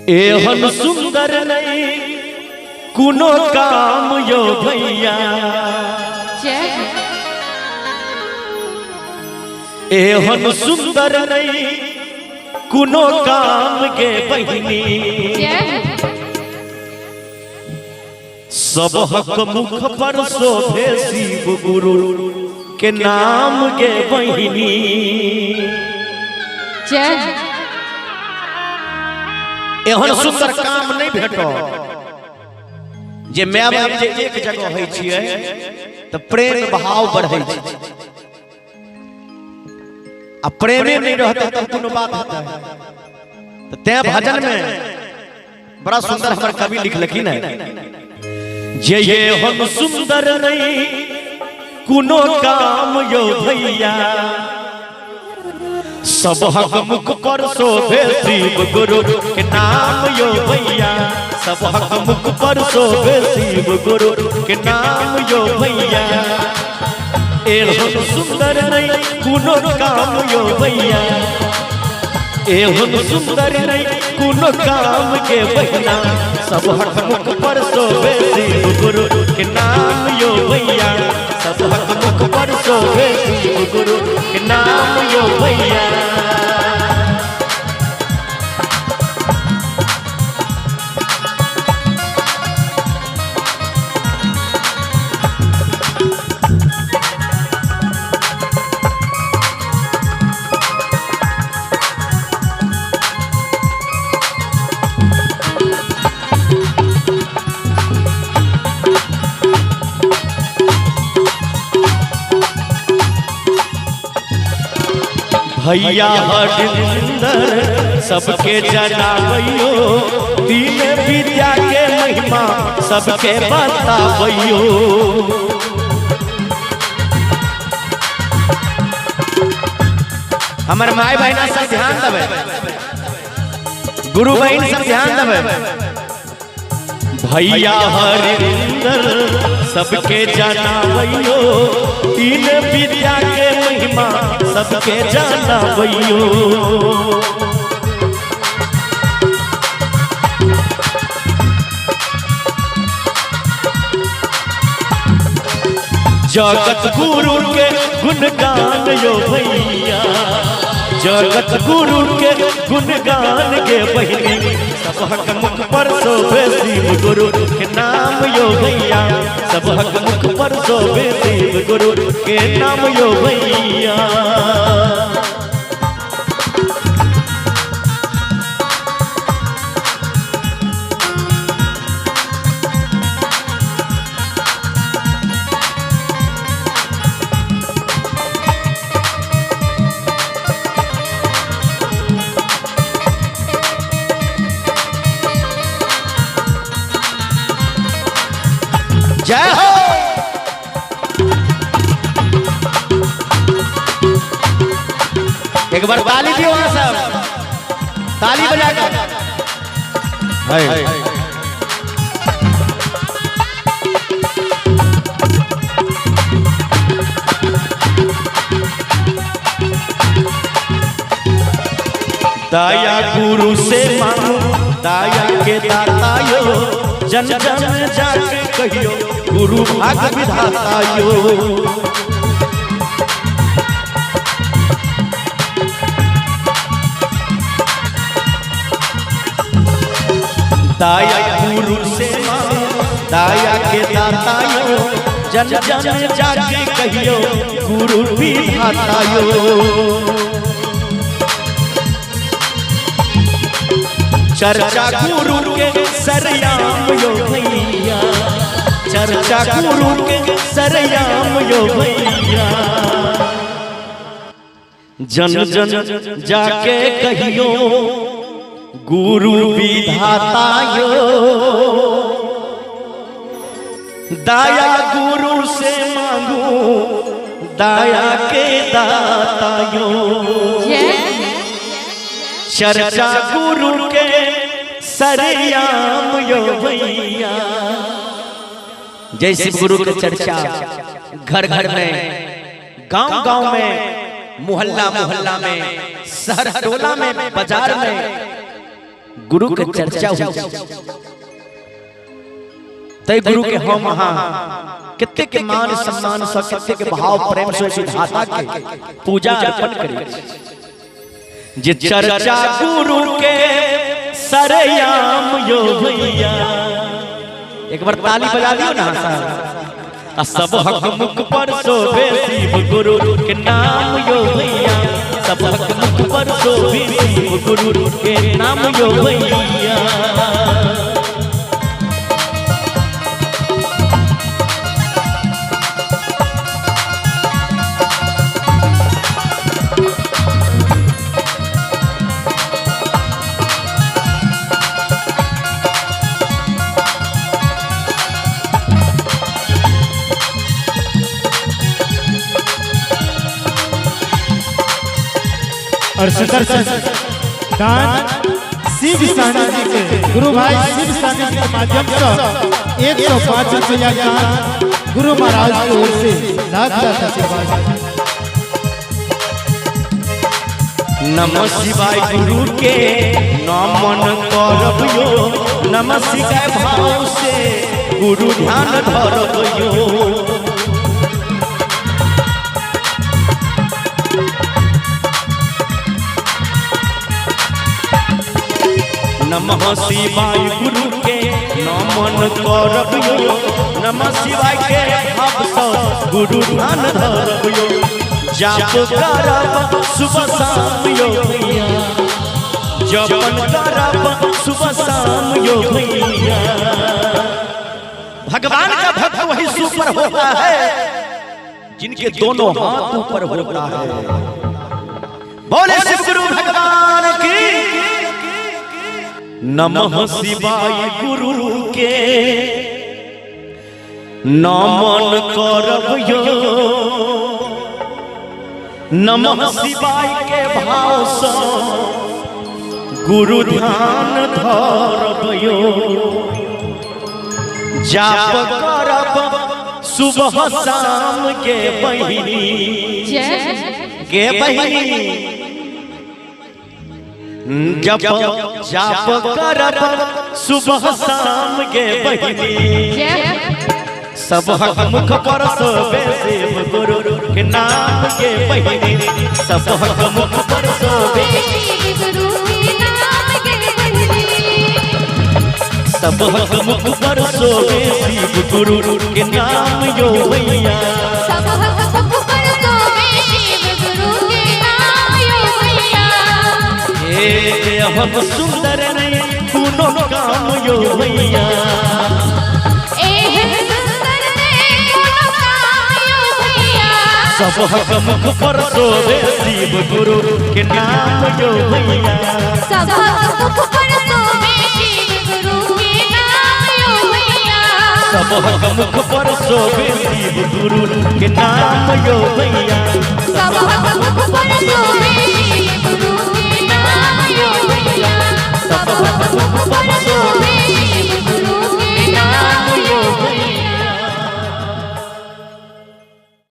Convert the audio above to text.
एहन सुंदर नहीं कुनो काम यो भैया, एहन सुंदर नहीं कुनो काम गे बहिनी, सब हक मुख पर शोभे शिव गुरु के नाम गे बहिनी। एहन सुंदर काम नहीं भेटो जे माय बाप जे एक जगह होई छियै त प्रेम भाव बढ़ै छै, आ प्रेमे नहीं रहते तब कोनो बात होता है। तो ते भजन में बड़ा सुंदर हमारे कवि लिखलखिन है, जे एहन सुंदर नहीं कुनो काम यो भैया, सब हक मुख पर शोभे शिव गुरु के नाम यो भैया, सब हक मुख पर शोभे शिव गुरु के नाम यो भैया। एहन सुंदर नहीं कुनो काम यो भैया, एहन सुंदर नहीं कुनो काम के बहिना, सब हक मुख पर शोभे शिव गुरु के नाम यो भैया, सब हक मुख पर शोभे शिव गुरु के नाम यो भैया। भैया हरिंदर सबके जनावैयो, तीन विद्या के महिमा सबके बतावैयो। हमारे माय बहना सब ध्यान देवे, गुरु बहन सब ध्यान देवे। भैया हरिंदर सबके जनावैयो, तीन विद्या के महिमा सबके जनावैयो। जगत गुरु के गुणगान यो भैया, जगत गुरु के गुणगान के बहिनी, सब हक मुख पर शोभे शिव गुरु के नाम यो भैया, सब हक मुख पर शोभे शिव गुरु के नाम यो भैया। जय हो। एक बार ताली दियो वहां सब, ताली बजाकर। दया गुरु से मांगो दया के दाता यो, जन जन जाके कहियो गुरु भाग विधाता यो। दया गुरु से मांगो दया के दाता यो, जन जन जाके कहियो गुरु विधाता यो। चर्चा गुरु के सरयाम यो भैया, चर्चा गुरु के सरयाम यो भैया, जन जन जाके कहियो गुरु विधाता यो। दया गुरु से मांगू दया के दाता यो, चर्चा गुरु के सरयाम यो भैया। जय शिव गुरु की चर्चा घर घर में, गांव गांव में, मोहल्ला मोहल्ला में, शहर टोला में, बाजार में गुरु के चर्चा हुई तय गुरु के हम हाँ कितने के मान सम्मान से कितने के भाव प्रेम से सिद्धाता के पूजा अर्पण करी जे चर्चा गुरु के सरयाम यो भैया एक बार ताली बजा दियो ना सब हक मुख पर शोभे शिव गुरु के नाम यो भैया सब हक मुख पर शोभे शिव गुरु के नाम यो भैया और सुदर्शन दान शिव सानी जी के गुरु भाई शिव सानी जी के माध्यम से 105 रुपया दान गुरु महाराज की ओर से लाख आशीर्वाद। नमः शिवाय गुरु के नमन करब यो नमः शिवाय भाव से गुरु ध्यान धरब यो नमः शिवाय गुरु के नमन करब यो नमः शिवाय के भाव से गुरु ध्यान धरब यो जाप करब सुबह शाम यो भैया जपन करब सुबह शाम यो भैया भगवान का भक्त वही सुपर होता है जिनके दोनों हाथ ऊपर होता है। बोले शिव गुरु भगवान की नमः शिवाय गुरु के नमन करब यो नमः शिवाय के भाव से गुरु ध्यान धरब यो जाप करब सुबह शाम के बहिनी गे बहिनी जप जाप करब सुबह शाम के बहिनी सब हक मुख पर शोभे शिव गुरु के नाम के बहिनी सब हक मुख पर शोभे शिव गुरु के नाम के बहिनी सब हक मुख पर शोभे शिव गुरु के नाम यो भैया सब हक मुख पर शोभे शिव गुरु के नाम यो भैया हम सुंदर नहीं कुनो काम यो भैया सब हक मुख पर शोभे शिव गुरु के नाम यो भैया सब हक मुख पर शोभे शिव गुरु के नाम यो भैया सब हक मुख पर शोभे शिव गुरु के नाम यो भैया सब हक मुख पर शोभे शिव गुरु के नाम यो भैया सब हक मुख पर